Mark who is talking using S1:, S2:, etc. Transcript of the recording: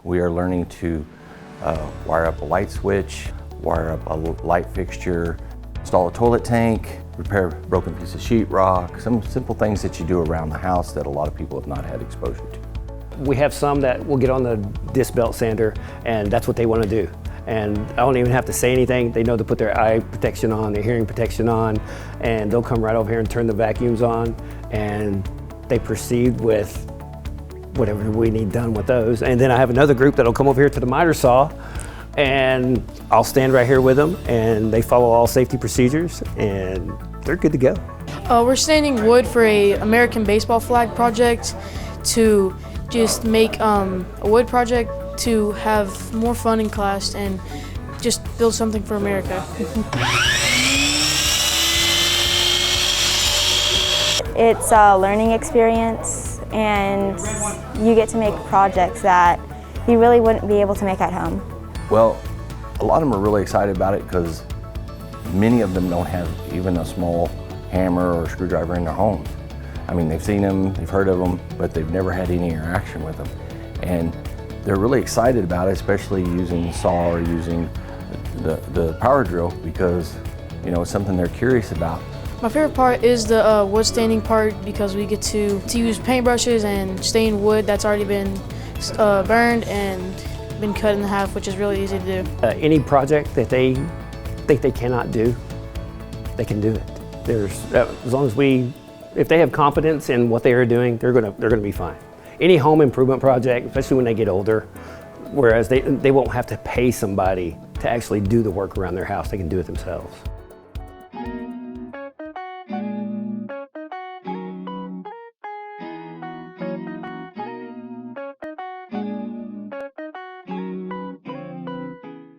S1: We are learning to wire up a light switch, wire up a light fixture, install a toilet tank, repair a broken piece of sheetrock, some simple things that you do around the house that a lot of people have not had exposure to.
S2: We have some that will get on the disc belt sander, and that's what they want to do. And I don't even have to say anything. They know to put their eye protection on, their hearing protection on, and they'll come right over here and turn the vacuums on, and they proceed with whatever we need done with those. And then I have another group that'll come over here to the miter saw, and I'll stand right here with them, and they follow all safety procedures, and they're good to go.
S3: We're staining wood for a American baseball flag project to just make a wood project to have more fun in class and just build something for America.
S4: It's a learning experience, and you get to make projects that you really wouldn't be able to make at home.
S1: Well, a lot of them are really excited about it because many of them don't have even a small hammer or screwdriver in their homes. I mean, they've seen them, they've heard of them, but they've never had any interaction with them. And they're really excited about it, especially using saw or using the power drill, because it's something they're curious about.
S3: My favorite part is the wood staining part, because we get to use paintbrushes and stain wood that's already been burned and been cut in half, which is really easy to do.
S2: Any project that they think they cannot do, they can do it. As long as if they have confidence in what they are doing, they're gonna be fine. Any home improvement project, especially when they get older, whereas they won't have to pay somebody to actually do the work around their house, they can do it themselves.